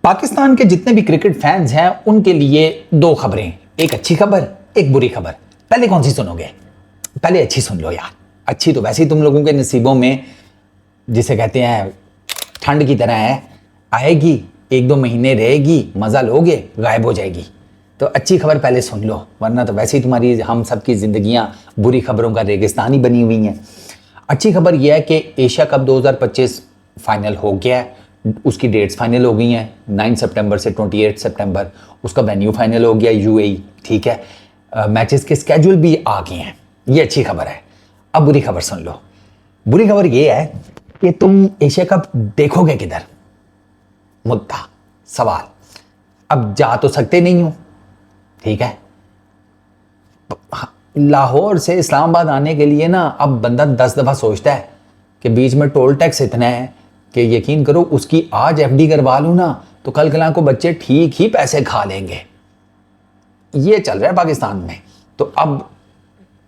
पाकिस्तान के जितने भी क्रिकेट फैंस हैं उनके लिए दो खबरें, एक अच्छी खबर एक बुरी खबर। पहले कौन सी सुनोगे? पहले अच्छी सुन लो यार। अच्छी तो वैसे ही तुम लोगों के नसीबों में, जिसे कहते हैं ठंड की तरह है, आएगी, एक दो महीने रहेगी, मज़ा लोगे, गायब हो जाएगी। तो अच्छी खबर पहले सुन लो, वरना तो वैसे ही तुम्हारी हम सब की ज़िंदगियाँ बुरी खबरों का रेगिस्तान ही बनी हुई हैं। अच्छी खबर यह है कि एशिया कप 2025 फाइनल हो गया है, उसकी डेट्स फाइनल हो गई हैं 9 सितंबर से 28 सितंबर। उसका वेन्यू फाइनल हो गया यूएई, ठीक है। मैचेस के स्केड्यूल भी आ गए हैं। ये अच्छी खबर है। अब बुरी खबर सुन लो। बुरी खबर ये है कि तुम एशिया कप देखोगे किधर? मुद्दा सवाल। अब जा तो सकते नहीं हो, ठीक है। लाहौर से इस्लामाबाद आने के लिए ना अब बंदा 10 दफ़ा सोचता है कि बीच में टोल टैक्स इतना है कि यकीन करो उसकी आज एफडी करवा लूँ ना तो कल कला को बच्चे ठीक ही पैसे खा लेंगे। ये चल रहा है पाकिस्तान में। तो अब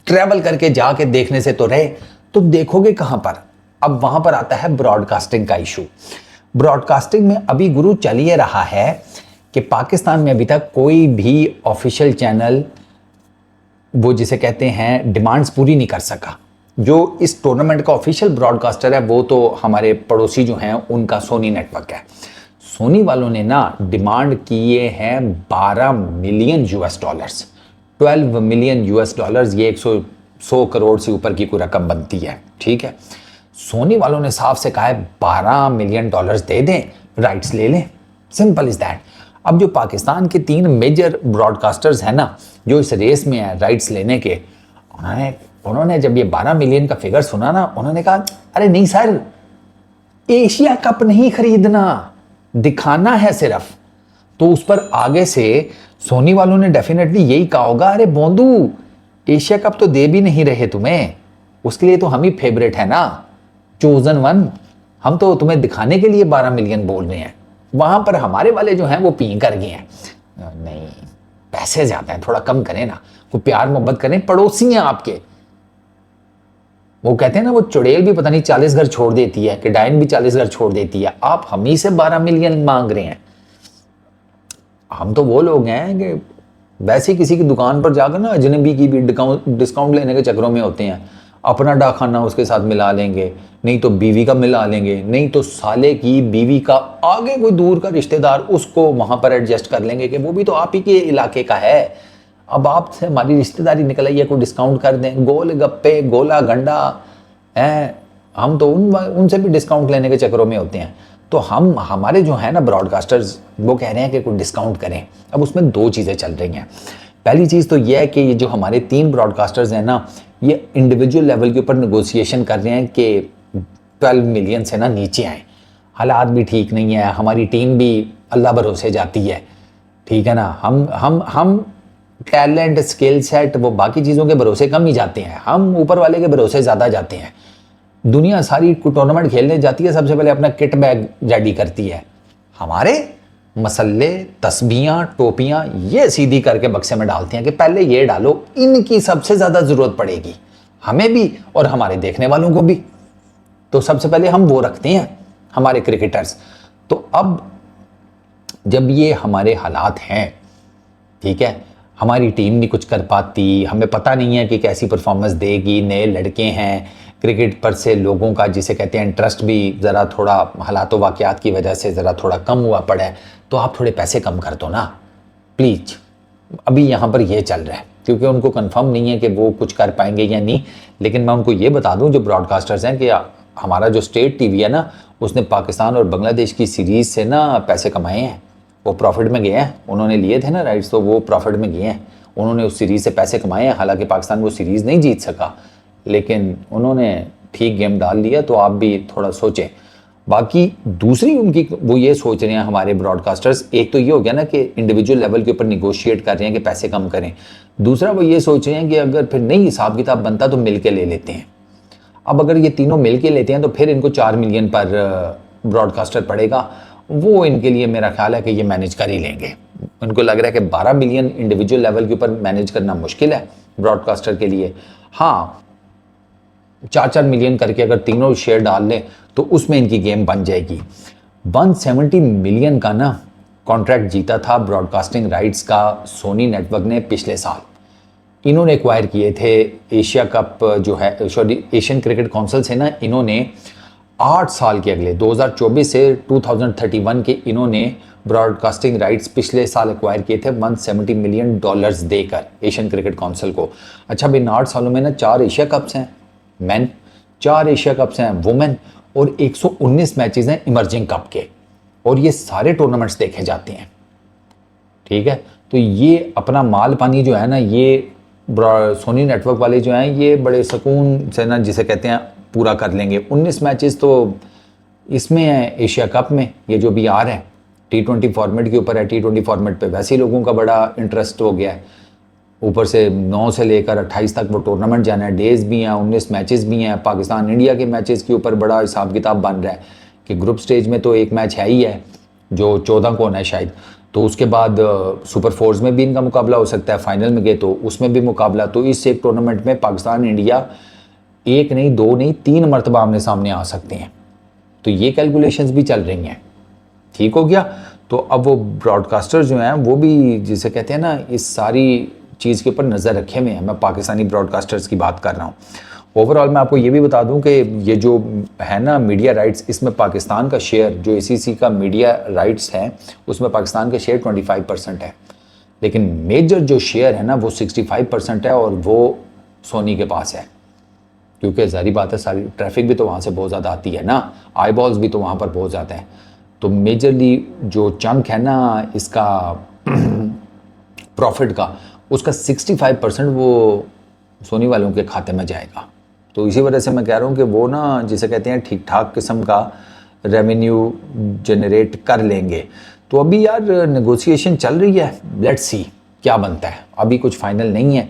ट्रैवल करके जाके देखने से तो रहे, तो देखोगे कहाँ पर? अब वहाँ पर आता है ब्रॉडकास्टिंग का इशू। ब्रॉडकास्टिंग में अभी गुरु चल ये रहा है कि पाकिस्तान में अभी तक कोई भी ऑफिशियल चैनल, वो जिसे कहते हैं, डिमांड्स पूरी नहीं कर सका। जो इस टूर्नामेंट का ऑफिशियल ब्रॉडकास्टर है वो तो हमारे पड़ोसी जो हैं उनका सोनी नेटवर्क है। सोनी वालों ने ना डिमांड किए हैं 12 million US dollars, 12 million US dollars. ये 100 करोड़ से ऊपर की कोई रकम बनती है, ठीक है। सोनी वालों ने साफ से कहा है 12 मिलियन डॉलर्स दे दें, राइट्स ले लें, सिंपल इज दैट। अब जो पाकिस्तान के 3 मेजर ब्रॉडकास्टर्स हैं ना जो इस रेस में है राइट्स लेने के, उन्होंने जब ये 12 मिलियन का फिगर सुना ना, उन्होंने कहा अरे नहीं सर, एशिया कप नहीं खरीदना, दिखाना है सिर्फ। तो उस पर आगे से सोनी वालों ने डेफिनेटली यही कहा होगा, अरे बोंदू एशिया कप तो दे भी नहीं रहे तुम्हें, उसके लिए तो हम ही फेवरेट है ना, चोजन वन। हम तो तुम्हें दिखाने के लिए 12 मिलियन बोल रहे हैं। वहां पर हमारे वाले जो हैं वो पी कर गए हैं, नहीं पैसे ज्यादा हैं, थोड़ा कम करें ना, कोई प्यार मोहब्बत करें, पड़ोसी हैं आपके। वो कहते हैं ना, वो चुड़ैल भी पता नहीं 40 घर छोड़ देती है, कि डायन भी 40 घर छोड़ देती है, आप हम ही से 12 मिलियन मांग रहे हैं। हम तो वो लोग हैं कि वैसे ही किसी की दुकान पर जाकर ना अजनबी की भी डिस्काउंट लेने के चक्रों में होते हैं। अपना डाखाना उसके साथ मिला लेंगे, नहीं तो बीवी का मिला लेंगे, नहीं तो साले की बीवी का आगे कोई दूर का रिश्तेदार, उसको वहां पर एडजस्ट कर लेंगे कि वो भी तो आप ही के इलाके का है, अब आपसे हमारी रिश्तेदारी निकल आई है, कोई डिस्काउंट कर दें। गोल गप्पे, गोला गंडा है, हम तो उनसे भी डिस्काउंट लेने के चक्रों में होते हैं। तो हमारे जो है ना ब्रॉडकास्टर्स, वो कह रहे हैं कि कोई डिस्काउंट करें। अब उसमें 2 चीज़ें चल रही हैं। पहली चीज़ तो यह है कि ये जो हमारे 3 ब्रॉडकास्टर्स हैं ना, ये इंडिविजुअल लेवल के ऊपर नेगोशिएशन कर रहे हैं कि 12 मिलियन से ना नीचे आए। हालात भी ठीक नहीं है, हमारी टीम भी अल्लाह भरोसे जाती है, ठीक है ना। हम टैलेंट, स्किल सेट, वो बाकी चीज़ों के भरोसे कम ही जाते हैं, हम ऊपर वाले के भरोसे ज़्यादा जाते हैं। दुनिया सारी टूर्नामेंट खेलने जाती है, सबसे पहले अपना किट बैग रेडी करती है। हमारे मसल्ले, तस्बीहां, टोपियां ये सीधी करके बक्से में डालते हैं कि पहले ये डालो, इनकी सबसे ज़्यादा ज़रूरत पड़ेगी हमें भी और हमारे देखने वालों को भी। तो सबसे पहले हम वो रखते हैं, हमारे क्रिकेटर्स। तो अब जब ये हमारे हालात हैं, ठीक है, हमारी टीम नहीं कुछ कर पाती, हमें पता नहीं है कि कैसी परफॉर्मेंस देगी, नए लड़के हैं, क्रिकेट पर से लोगों का जिसे कहते हैं इंटरेस्ट भी ज़रा थोड़ा हालात वाक़यात की वजह से ज़रा थोड़ा कम हुआ पड़ा है, तो आप थोड़े पैसे कम कर दो ना प्लीज़। अभी यहाँ पर ये चल रहा है क्योंकि उनको कंफर्म नहीं है कि वो कुछ कर पाएंगे या नहीं। लेकिन मैं उनको ये बता दूँ, जो ब्रॉडकास्टर्स हैं, कि हमारा जो स्टेट टीवी है ना, उसने पाकिस्तान और बांग्लादेश की सीरीज़ से ना पैसे कमाए हैं, वो प्रॉफिट में गए हैं। उन्होंने लिए थे ना राइट्स, तो वो प्रॉफिट में गए हैं, उन्होंने उस सीरीज़ से पैसे कमाए हैं। हालांकि पाकिस्तान वो सीरीज़ नहीं जीत सका, लेकिन उन्होंने ठीक गेम डाल लिया। तो आप भी थोड़ा सोचें। बाकी दूसरी उनकी वो ये सोच रहे हैं हमारे ब्रॉडकास्टर्स, एक तो ये हो गया ना कि इंडिविजुअल लेवल के ऊपर निगोशिएट कर रहे हैं कि पैसे कम करें। दूसरा वो ये सोच रहे हैं कि अगर फिर नहीं हिसाब किताब बनता तो मिल के ले लेते हैं। अब अगर ये तीनों मिल के लेते हैं तो फिर इनको 4 मिलियन पर ब्रॉडकास्टर पड़ेगा। वो इनके लिए मेरा ख्याल है कि ये मैनेज कर ही लेंगे। उनको लग रहा है कि 12 मिलियन इंडिविजुअल लेवल के ऊपर मैनेज करना मुश्किल है ब्रॉडकास्टर के लिए। हाँ, 4-4 मिलियन करके अगर तीनों शेयर डाल लें तो उसमें इनकी गेम बन जाएगी। 170 मिलियन का ना कॉन्ट्रैक्ट जीता था ब्रॉडकास्टिंग राइट्स का सोनी नेटवर्क ने पिछले साल। इन्होंने एक्वायर किए थे एशिया कप जो है, सॉरी एशियन क्रिकेट काउंसिल से ना, इन्होंने 8 साल के अगले 2024 से 2031 के इन्होंने ब्रॉडकास्टिंग राइट्स पिछले साल एक्वायर किए थे $170 मिलियन देकर एशियन क्रिकेट काउंसिल को। अच्छा भाई, इन 8 सालों में ना 4 एशिया कप्स हैं मैन, 4 एशिया कप्स हैं वुमेन, और 119 मैचेस हैं इमर्जिंग कप के, और ये सारे टूर्नामेंट्स देखे जाते हैं। ठीक है, तो ये अपना माल पानी जो है ना, ये सोनी नेटवर्क वाले जो हैं ये बड़े सुकून से ना, जिसे कहते हैं, पूरा कर लेंगे। 19 मैचेस तो इसमें है एशिया कप में, ये जो भी आ रहा है T20 फॉर्मेट के ऊपर है। T20 फॉर्मेट पे वैसे ही लोगों का बड़ा इंटरेस्ट हो गया है, ऊपर से 9 से लेकर 28 तक वो टूर्नामेंट जाना है, डेज भी हैं, 19 मैचेस भी हैं। पाकिस्तान इंडिया के मैचेस के ऊपर बड़ा हिसाब किताब बन रहा है कि ग्रुप स्टेज में तो एक मैच है ही है जो 14 को होना है शायद, तो उसके बाद सुपर फोर्स में भी इनका मुकाबला हो सकता है, फाइनल में गए तो उसमें भी मुकाबला। तो इस एक टूर्नामेंट में पाकिस्तान इंडिया 1 नहीं 2 नहीं 3 मरतबा आमने सामने आ सकते हैं। तो ये कैलकुलेशंस भी चल रही हैं। ठीक हो गया। तो अब वो ब्रॉडकास्टर जो हैं वो भी, जिसे कहते हैं ना, इस सारी चीज़ के ऊपर नज़र रखे हुए हैं। मैं पाकिस्तानी ब्रॉडकास्टर्स की बात कर रहा हूँ। ओवरऑल मैं आपको ये भी बता दूं कि ये जो है ना मीडिया राइट्स, इसमें पाकिस्तान का शेयर, जो ACC का मीडिया राइट्स है उसमें पाकिस्तान का शेयर 25% है, लेकिन मेजर जो शेयर है ना वो 65% है, और वो सोनी के पास है। क्योंकि ज़ाहिर बात है, सारी ट्रैफिक भी तो वहाँ से बहुत ज़्यादा आती है ना, आई बॉल्स भी तो वहाँ पर बहुत ज़्यादा हैं। तो मेजरली जो चंक है ना इसका प्रॉफिट का, उसका 65% वो सोनी वालों के खाते में जाएगा। तो इसी वजह से मैं कह रहा हूँ कि वो ना, जिसे कहते हैं, ठीक ठाक किस्म का रेवेन्यू जनरेट कर लेंगे। तो अभी यार नेगोशिएशन चल रही है, लेट्स सी क्या बनता है। अभी कुछ फाइनल नहीं है।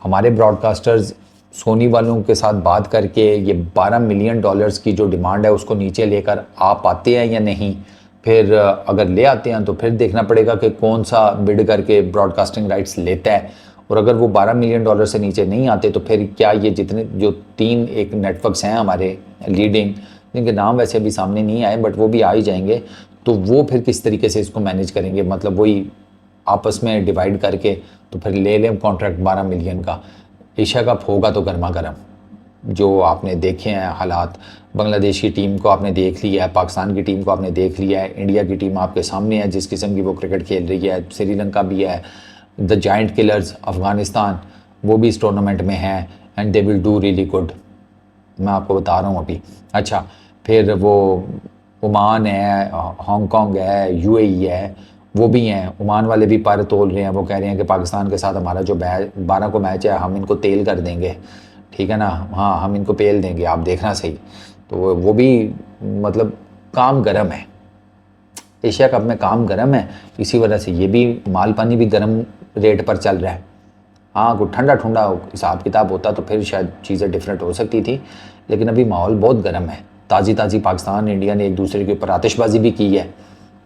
हमारे ब्रॉडकास्टर्स सोनी वालों के साथ बात करके ये $12 मिलियन की जो डिमांड है उसको नीचे लेकर आ पाते हैं या नहीं। फिर अगर ले आते हैं तो फिर देखना पड़ेगा कि कौन सा बिड करके ब्रॉडकास्टिंग राइट्स लेता है, और अगर वो $12 मिलियन से नीचे नहीं आते तो फिर क्या ये जितने जो 3 एक नेटवर्क्स हैं हमारे लीडिंग, जिनके नाम वैसे अभी सामने नहीं आए बट वो भी आ ही जाएंगे, तो वो फिर किस तरीके से इसको मैनेज करेंगे। मतलब वही आपस में डिवाइड करके तो फिर ले लें कॉन्ट्रैक्ट 12 मिलियन का। एशिया कप होगा तो गर्मा गर्म, जो आपने देखे हैं हालात, बांग्लादेश की टीम को आपने देख लिया है, पाकिस्तान की टीम को आपने देख लिया है, इंडिया की टीम आपके सामने है जिस किस्म की वो क्रिकेट खेल रही है, श्रीलंका भी है, द जाइंट किलर्स अफ़गानिस्तान वो भी इस टूर्नामेंट में है, and they will do really good, मैं आपको बता रहा हूँ अभी। अच्छा, फिर वो ओमान है, हांगकांग है, UAE है, वो भी हैं। ओमान वाले भी पर तोल रहे हैं, वो कह रहे हैं कि पाकिस्तान के साथ हमारा जो 12 को मैच है हम इनको तेल कर देंगे, ठीक है ना, हाँ हम इनको पेल देंगे, आप देखना सही। तो वो भी मतलब काम गर्म है, एशिया कप में काम गर्म है, इसी वजह से ये भी माल पानी भी गर्म रेट पर चल रहा है। हाँ, कुछ ठंडा ठंडा हिसाब किताब होता तो फिर शायद चीज़ें डिफरेंट हो सकती थी, लेकिन अभी माहौल बहुत गर्म है। ताज़ी ताज़ी पाकिस्तान इंडिया ने एक दूसरे के ऊपर आतिशबाजी भी की है,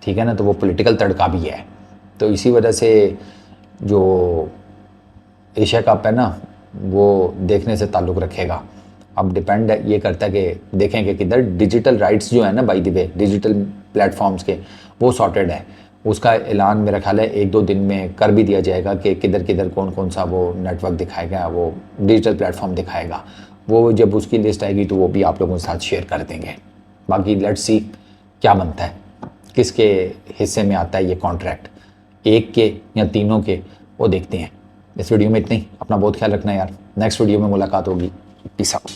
ठीक है ना, तो वो पॉलिटिकल तड़का भी है। तो इसी वजह से जो एशिया कप है ना वो देखने से ताल्लुक़ रखेगा। अब डिपेंड ये करता है कि देखें कि किधर डिजिटल राइट्स जो है ना, by the way digital platforms के, वो सॉर्टेड है। उसका ऐलान मेरा ख्याल है 1-2 दिन में कर भी दिया जाएगा कि किधर किधर कौन कौन सा वो नेटवर्क दिखाएगा, वो डिजिटल प्लेटफॉर्म दिखाएगा। वो जब उसकी लिस्ट आएगी तो वो भी आप लोगों के साथ शेयर कर देंगे। बाकी लेट्स सी क्या बनता है, किसके हिस्से में आता है ये कॉन्ट्रैक्ट, एक के या तीनों के, वो देखते हैं। इस वीडियो में इतना ही। अपना बहुत ख्याल रखना यार, नेक्स्ट वीडियो में मुलाकात होगी। Peace out.